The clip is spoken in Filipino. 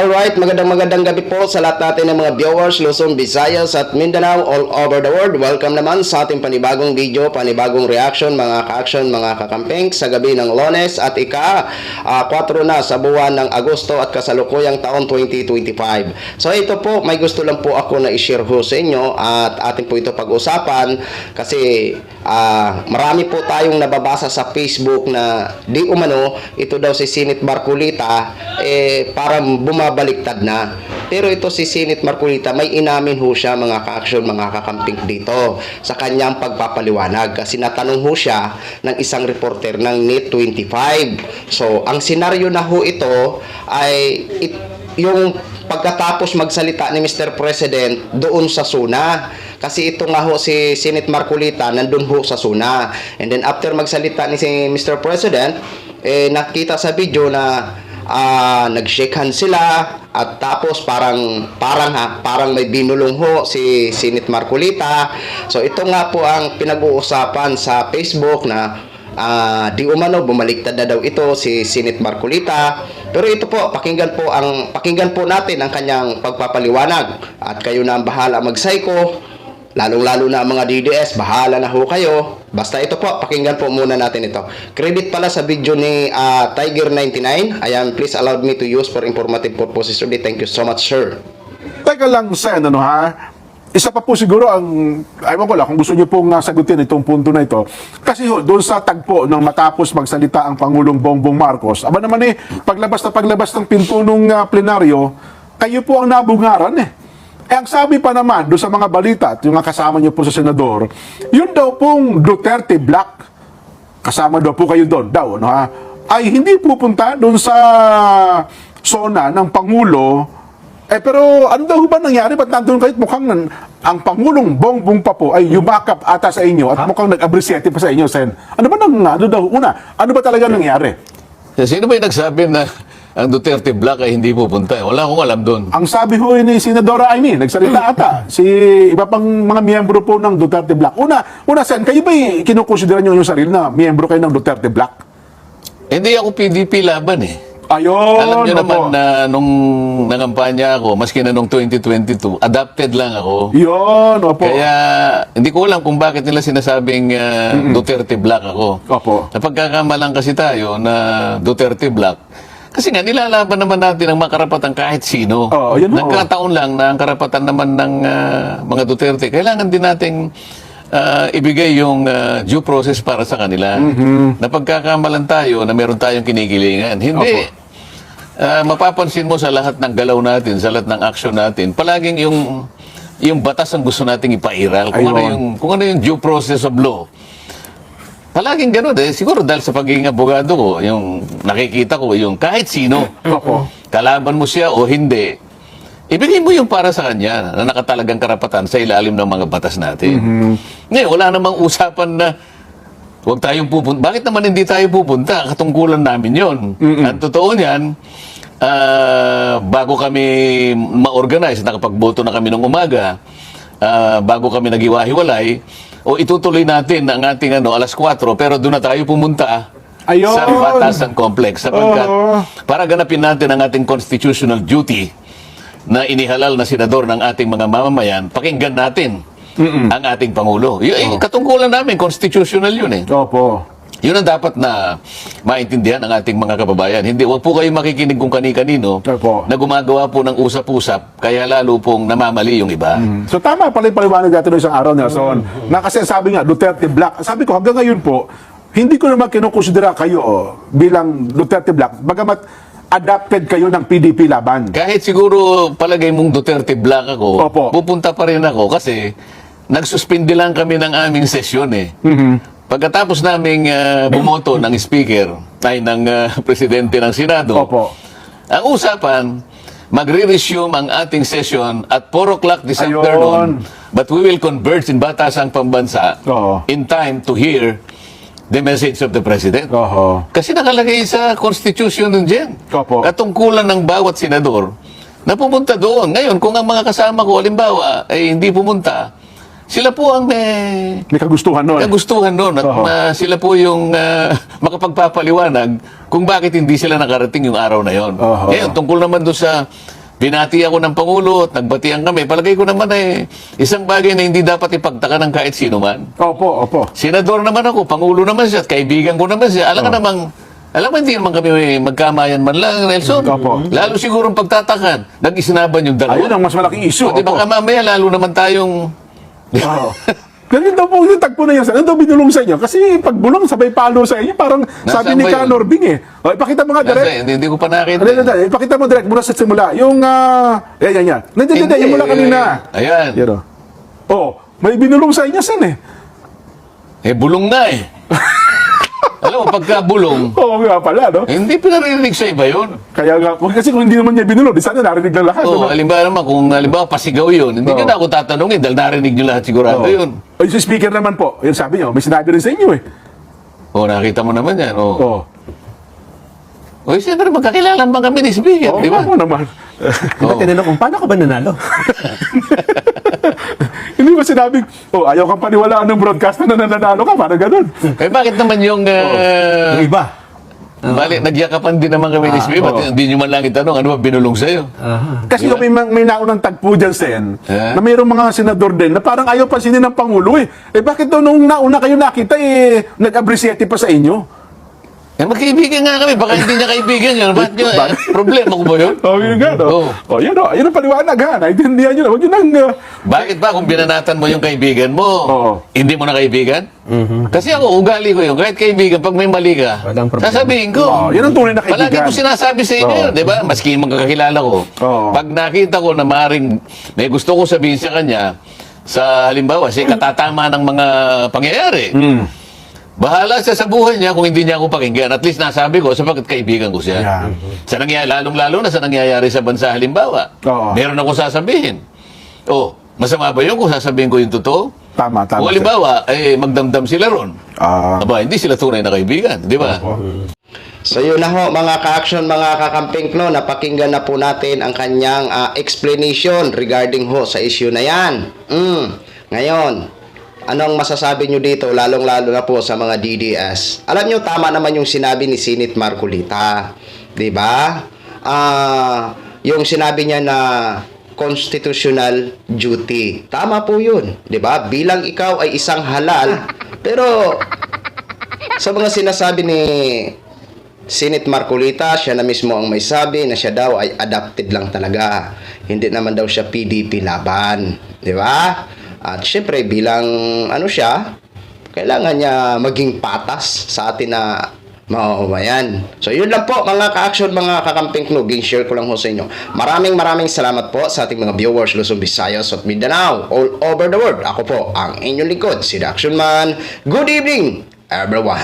Alright, magandang gabi po sa lahat natin ng mga viewers, Luzon, Visayas at Mindanao all over the world. Welcome naman sa ating panibagong video, panibagong reaction, mga ka-action, mga kakamping sa gabi ng Lunes at ika-4 na sa buwan ng Agosto at kasalukuyang taon 2025. So ito po, may gusto lang po ako na i-share ho sa inyo at atin po ito pag-usapan kasi marami po tayong nababasa sa Facebook na di umano, ito daw si Senate Marcolita parang bumabaliktad na. Pero ito si Senate Marcolita, may inamin ho siya mga ka-action, mga kakamping dito sa kanyang pagpapaliwanag. Kasi natanong ho siya ng isang reporter ng NET25. So, ang senaryo na ho ito ay yung pagkatapos magsalita ni Mr. President doon sa SUNA. Kasi ito nga ho si Senate Marcolita nandun ho sa SUNA. And then after magsalita ni si Mr. President, nakita sa video na nag-shake hands sila at tapos parang may binulong ho si Senate Marcolita. So ito nga po ang pinag-uusapan sa Facebook na di umano bumaliktad na daw ito si Senate Marcolita. Pero ito po, pakinggan po natin ang kanyang pagpapaliwanag at kayo na ang bahala mag-psycho. Lalong-lalo na ang mga DDS, bahala na ho kayo. Basta ito po, pakinggan po muna natin ito. Credit pala sa video ni Tiger99. Ayan, please allow me to use for informative purposes today. Thank you so much, sir. Teka lang, Sen, isa pa po siguro ang, ayaw ko lang, kung gusto niyo pong sagutin itong punto na ito. Kasi doon sa tagpo nang matapos magsalita ang Pangulong Bongbong Marcos, aba naman paglabas ng pinto ng plenaryo, kayo po ang nabungaran ang sabi pa naman doon sa mga balita at yung kasama niyo po sa senador, yun daw pong Duterte Black, kasama daw po kayo doon, ay hindi pupunta doon sa SONA ng Pangulo. Pero ano daw ba nangyari? Ba't nandun kayo? Mukhang ang Pangulong Bongbong pa po ay yumakap ata sa inyo at mukhang nag-abrisyete pa sa inyo, Sen. Ano ba ano ba talaga nangyari? Sino ba yung nagsabi na ang Duterte Black ay hindi pupunta? Wala akong alam doon. Ang sabi ho ni Senadora Amy, nagsalita ata, si iba pang mga miyembro po ng Duterte Black. Una, Sen, kayo ba kinukonsidera nyo yung sarili na miyembro kayo ng Duterte Black? Hindi ako PDP laban Ayun, alam nyo naman na nung nangampanya ako, maski na nung 2022, adapted lang ako. Yun, opo. Kaya hindi ko alam kung bakit nila sinasabing Duterte Black ako. Opo. Napagkakamalang kasi tayo na Duterte Black. Kasi nga, nilalaban naman natin ang mga karapatan kahit sino. Yun Nagkataon lang na ang karapatan naman ng mga Duterte, kailangan din nating ibigay yung due process para sa kanila. Napagkakamalan tayo na meron tayong kinikilingan. Hindi. Mapapansin mo sa lahat ng galaw natin, sa lahat ng action natin, palaging yung batas ang gusto nating ipairal. Kung ano yung due process of law. Palaging gano'n siguro dahil sa pagiging abogado ko, yung nakikita ko, yung kahit sino, kalaban mo siya o hindi, ibigay mo yung para sa kanya na nakatalagang karapatan sa ilalim ng mga batas natin. Ngayon, wala namang usapan na huwag tayong pupunta. Bakit naman hindi tayo pupunta? Katungkulan namin yon. Ang totoo niyan, bago kami ma-organize, nakapagboto na kami ng umaga, bago kami nagiwahiwalay, o itutuloy natin ang ating alas 4, pero doon na tayo pumunta sa Batasan Complex sapagkat para ganapin natin ang ating constitutional duty na inihalal na senador ng ating mga mamamayan, pakinggan natin ang ating Pangulo. Katungkulan namin, constitutional yun Opo. Yun ang dapat na maintindihan ng ating mga kababayan. Hindi, wag po kayo makikinig kung kani-kanino na gumagawa po ng usap-usap, kaya lalo pong namamali yung iba. So tama pala yung paliwanag natin isang araw, Nelson, na kasi sabi nga, Duterte Black. Sabi ko, hanggang ngayon po, hindi ko naman kinukonsidera kayo bilang Duterte Black, bagamat adapted kayo ng PDP laban. Kahit siguro palagay mong Duterte Black ako, pupunta pa rin ako kasi nagsuspindi lang kami ng aming sesyon Pagkatapos naming bumoto ng speaker, ng presidente ng Senado, ang usapan, magre-resume ang ating session at 4 o'clock this afternoon, but we will converge in Batasang Pambansa in time to hear the message of the President. Kasi nakalagay sa Constitution nun dyan. Katungkulan ng bawat senador na pumunta doon. Ngayon, kung ang mga kasama ko, halimbawa, ay hindi pumunta, sila po ang may May kagustuhan nun. kagustuhan doon at Oo. sila po yung makapagpapaliwanag kung bakit hindi sila nakarating yung araw na yon. Oo. Ngayon, tungkol naman doon sa binati ako ng Pangulo at nagbatian kami, palagay ko naman isang bagay na hindi dapat ipagtaka ng kahit sino man. Opo, opo. Senador naman ako, Pangulo naman siya, at kaibigan ko naman siya. Alam mo, hindi naman kami magkamayan man lang, Nelson. Opo. Lalo siguro pagtatakan, nag-isinaban yung dalawa. Ayun ang mas malaking issue. O, di ba Opo. ka mamaya, lalo naman tayong... Oo. Ganun daw po yung tagpo na yan. Ano daw binulong sa inyo? Kasi pag bulong, sabay palo sa inyo. Parang sabi ni ba yun? Canor Bing eh. O, ipakita mo nga, direct. Hindi ko pa nakita. Ipakita mo direct mula sa simula. Yung, yan. Nandiyan, yung mula kanina. Ayan. Yan o. Oh, may binulong sa inyo, Sen eh. Bulong na eh. Alam mo, pagka bulong, Oo nga pala, no? hindi pinaririnig sa iba yun. Kaya nga, kasi kung hindi naman niya binulong, di sana narinig ng lahat. Oo, ano? halimbawa naman, kung halimbawa pasigaw yun, hindi nyo na ako tatanungin dahil narinig nyo lahat sigurado Oo. yun. O, yung speaker naman po, yung sabi niyo, may sinabi rin sa inyo eh. Oo, nakita mo naman yan. Oo. Oo. O, siyempre, magkakilala naman kami ni Speaker, Oo, di ba? ako naman. Diba tinanong kung paano ka ba nanalo? Hindi ba sinabing, ayaw kang paniwalaan ng broadcaster na nananalo ka, parang ganun. Bakit naman yung... Yung iba. Bali, nagyakapan din naman kami ni Speaker. Ba't hindi nyo man lang itanong, ano ba binulong sa'yo? Kasi may, may naunang tagpo dyan, Sen, Eh? na mayroong mga senador din na parang ayaw pansinin ng Pangulo eh. Bakit daw nung nauna kayo nakita nag-abresiete pa sa inyo? Magkaibigan nga kami, baka hindi niya kaibigan yun. Ba't nyo, problema ko ba yun? Yun nga, no? Oo. Yun ang paliwanag, ha? Naintindihan nyo na. Huwag yun ang... Bakit ba kung binanatan mo yung kaibigan mo, Oo. hindi mo na kaibigan? Kasi ako, ugali ko yun. Kahit kaibigan, pag may mali ka, Walang problema. sasabihin ko. Yun ang tunay na kaibigan. Palagi ko sinasabi sa inyo yun, di ba? Maski magkakilala ko. Oo. Pag nakita ko na maaaring may gusto ko sabihin sa kanya, sa halimbawa, sa katatama ng mga pangyayari, bahala siya sa buhay niya kung hindi niya ako pakinggan. At least nasabi ko sapagkat kaibigan ko siya. Yeah. Sa nangyayari, lalong-lalo na sa nangyayari sa bansa halimbawa. Oo. Meron ako sasabihin. Masama ba yun kung sasabihin ko yung totoo? Tama. Kung halimbawa, magdamdam sila ron. Aba, hindi sila tunay na kaibigan. Di ba? So yun na ho mga ka-action, mga kakamping, no, napakinggan na po natin ang kanyang explanation regarding ho sa issue na yan. Ngayon, anong masasabi nyo dito, lalong-lalo na po sa mga DDS? Alam nyo, tama naman yung sinabi ni Senate Marcolita. Diba? Yung sinabi niya na constitutional duty. Tama po yun. Diba? Bilang ikaw ay isang halal, pero sa mga sinasabi ni Senate Marcolita, siya na mismo ang may sabi na siya daw ay adopted lang talaga. Hindi naman daw siya PDP laban. Diba? At syempre, bilang siya, kailangan niya maging patas sa atin na mamamayan. So, yun lang po mga ka-action, mga kakamping knuging. Share ko lang ho sa inyo. Maraming salamat po sa ating mga viewers, Luzon, Visayas at Mindanao, all over the world. Ako po ang inyong lingkod, si The Action Man. Good evening, everyone.